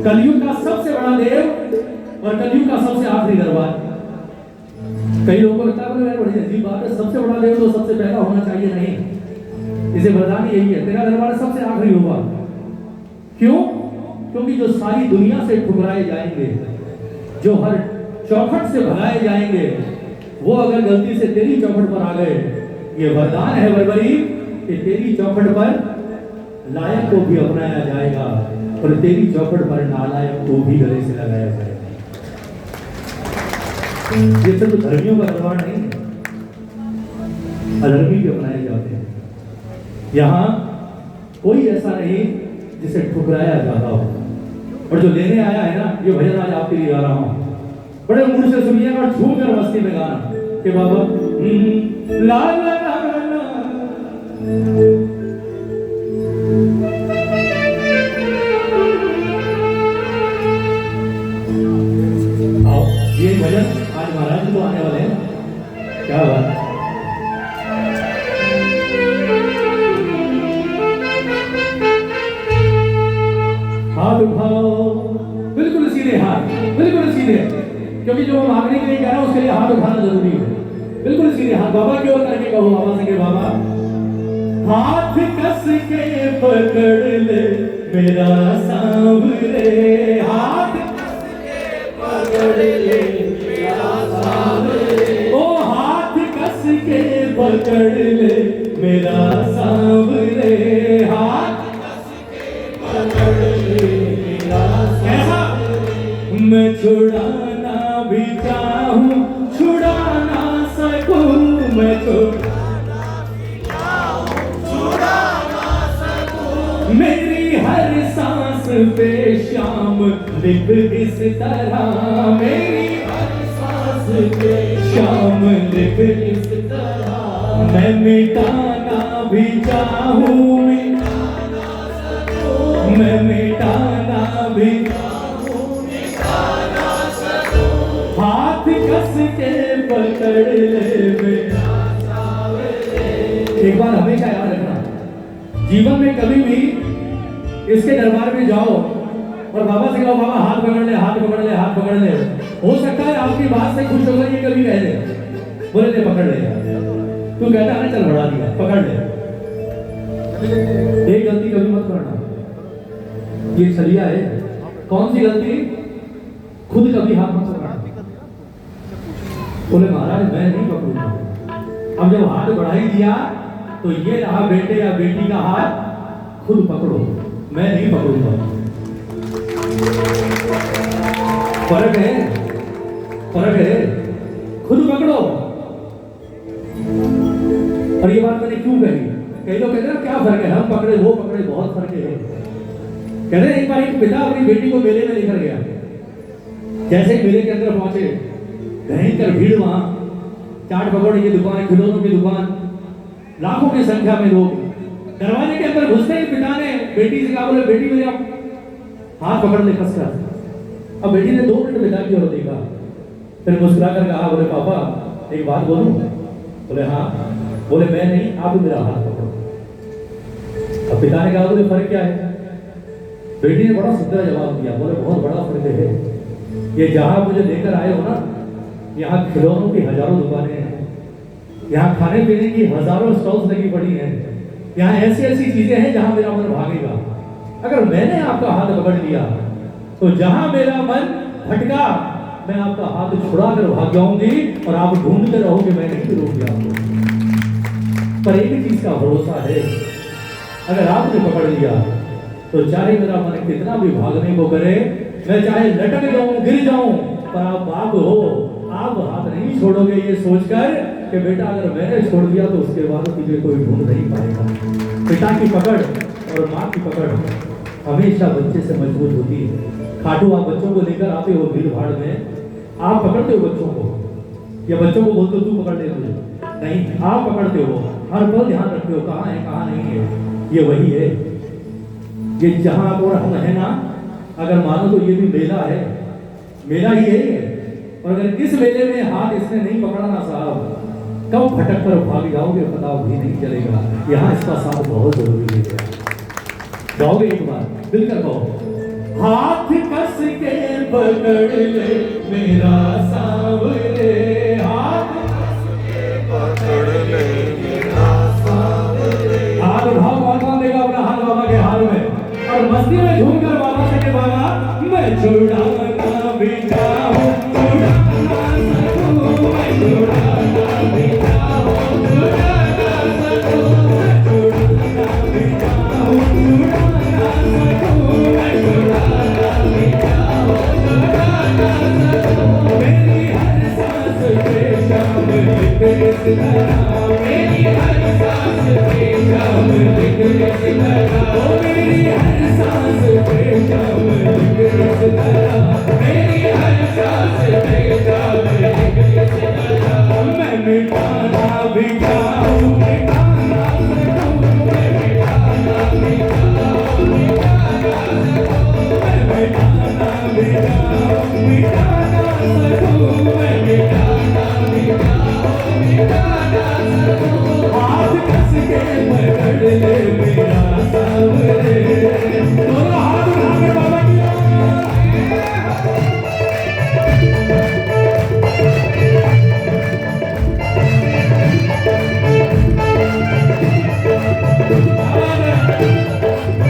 कलयुग का सबसे बड़ा देव और कलयुग का सबसे आखिरी दरबार। कई लोगों को लगता है बड़ी अजीब बात है, सबसे बड़ा देव तो सबसे पहला होना चाहिए। नहीं, इसे वरदान यही है, तेरा दरबार सबसे आखिरी होगा। क्यों? क्योंकि जो सारी दुनिया से ठुकराए जाएंगे, जो हर चौखट से भगाए जाएंगे, वो अगर गलती से तेरी चौखट पर आ गए, ये वरदान है बरबरी कि तेरी चौखट पर लायक को भी अपनाया जाएगा और तेरी चौखट पर नालायक को भी गले से लगाया जाएगा। ये सिर्फ धर्मियों का दरबार नहीं है, अधर्मी भी अपनाए जाते हैं। यहाँ कोई ऐसा नहीं जिसे ठुकराया जाता हो। और जो लेने आया है ना, ये भजन आज आपके लिए गा रहा हूँ, बड़े मूड से सुनिएगा और झूम कर मस्ती में गाना कि बाबा ला ला ला ला। आओ, ये भजन आज महाराज जी तो आने वाले हैं, क्या बात। हाथ उठाओ, बिल्कुल सीधे हाथ, बिल्कुल सीधे, क्योंकि जो मांगने के लिए कह रहा हूं उसके लिए हाथ उठाना जरूरी है। बिल्कुल सीधे हाथ बाबा की ओर करके कहो, बाबा से के बाबा हाथ कस के पकड़ ले मेरा सांवरे, हाथ कस के पकड़ ले मेरा सांवरे, ओ हाथ कस के पकड़ ले मेरा सांवरे, हाथ कस के पकड़ ले मेरा सांवरे। मैं छुड़ाना भी चाहूं छुड़ा ना सकूं, मैं छुड़ाना भी चाहूं छुड़ा ना सकूं, मेरी हर सांस पे श्याम लिख इस तरह, मेरी हर सांस पे श्याम लिख इस तरह, मैं मिटाना भी चाहूं मिटा ना सकूं, मैं मिटाना भी कस के पकड़ ले मेरा सांवरे। एक बार हमेशा याद रखना, जीवन में कभी भी इसके दरबार में जाओ और बाबा से कहो बाबा हाथ पकड़ ले, हाथ पकड़ ले, हाथ पकड़ ले। हो सकता है आपकी बात से खुश होकर ये कभी कह दे, बोले ले पकड़ ले, तू कहता है ना चल बढ़ा दिया, पकड़ ले। एक गलती कभी मत करना, ये छलिया है। कौन सी गलती? खुद कभी हाथ मत पकड़ना। बोले महाराज मैं नहीं पकड़ूंगा। अब जब हाथ बढ़ा ही दिया तो ये रहा बेटे या बेटी का हाथ, खुद पकड़ो, मैं नहीं पकड़ूंगा। फर्क है, फर्क है, खुद पकड़ो। और ये बात मैंने क्यों कही? कई लोग कहते हैं क्या फर्क है, हम पकड़े वो पकड़े, बहुत फर्क है। कहते हैं एक बार एक पिता अपनी बेटी को मेले में लेकर गया, जैसे ही मेले के अंदर पहुंचे भयंकर भीड़, वहां चाट पकौड़े की दुकान, खिलौनों की दुकान, लाखों की संख्या में लोग। दरवाजे के अंदर घुसते ही पिता ने बेटी से कहा, बोले बेटी मेरे आप हाथ पकड़ ले कसकर। अब बेटी ने 2 मिनट पिता की ओर देखा, फिर मुस्कुरा कर कहा, बोले पापा एक बात बोलूं? बोले हाँ। बोले मैं नहीं, आप मेरा हाथ पकड़ो। अब पिता ने कहा, बोले फर्क क्या है? बेटी ने बड़ा सुंदर जवाब दिया, बोले बहुत बड़ा फर्क है। ये जहां मुझे लेकर आए हो ना, यहाँ खिलौनों की हजारों दुकानें हैं, यहाँ खाने पीने की हजारों स्टॉल्स लगी पड़ी हैं, यहाँ ऐसी ऐसी चीजें हैं जहां मेरा मन भागेगा। अगर मैंने आपका हाथ पकड़ लिया तो जहां मेरा मन भटका, मैं आपका हाथ छुड़ा कर भाग जाऊंगी और आप ढूंढते रहोगे, मैं नहीं मिलूंगी आपको। पर एक चीज का भरोसा है, अगर आपने पकड़ लिया तो चाहे मेरा मन कितना भी भागने को करे, मैं चाहे लटक जाऊं, गिर जाऊं, पर आप बाप हो, आप हाथ नहीं छोड़ोगे ये सोचकर कि बेटा अगर मैंने छोड़ दिया तो उसके बाद तुझे कोई ढूंढ नहीं पाएगा। पिता की पकड़ और माँ की पकड़ हमेशा बच्चे से मजबूत होती है। खाटू आप बच्चों को लेकर आते हो भीड़ भाड़ में, आप पकड़ते हो बच्चों को या बच्चों को बोलते हो तू पकड़ ले तुझे, नहीं, आप पकड़ते हो, हर पल ध्यान रखते हो कहाँ है कहाँ नहीं है। ये वही है, ये जहाँ और हम है ना, अगर मानो तो ये भी मेला है, मेला ही है। और अगर इस मेले में हाथ इसने नहीं पकड़ा ना साहब, कब भटक कर भाग जाओगे पता भी नहीं चलेगा। यहाँ इसका साथ बहुत जरूरी है। गाओगे एक बार, दिल कर कहो, हाथ कस के पकड़ ले मेरा सांवरे, हाथ पकड़ ले मेरा सांवरे। हाथ उठाओ, कौन देगा अपना हाथ बाबा के हाथ में, और मस्ती में झूमकर बाबा से के बाबा मैं छुड़ाना भी चाहूं, छुड़ाना सकूं, मैं छुड़ाना भी चाहूं, छुड़ाना सकूं, मैं छुड़ाना भी चाहूं, छुड़ाना सकूं, मैं छुड़ाना भी चाहूं, छुड़ाना सकूं। मेरी हर सांस पे शाम लिख इस तरह, मेरी हर सांस पे शाम लिख इस तरह, ओ मेरी हर सांस पे शाम लिख इस तरह, मेरी हर सांस पे शाम लिख इस तरह। मैं मिटाना भी चाहूं, मिटाना सकूं, मैं मिटाना भी चाहूं, मिटाना सकूं, मैं मिटाना भी चाहूं, मिटाना सकूं, मैं मिटाना भी चाहूं, मिटाना सकूं। हाथ कस के पकड़ ले मेरा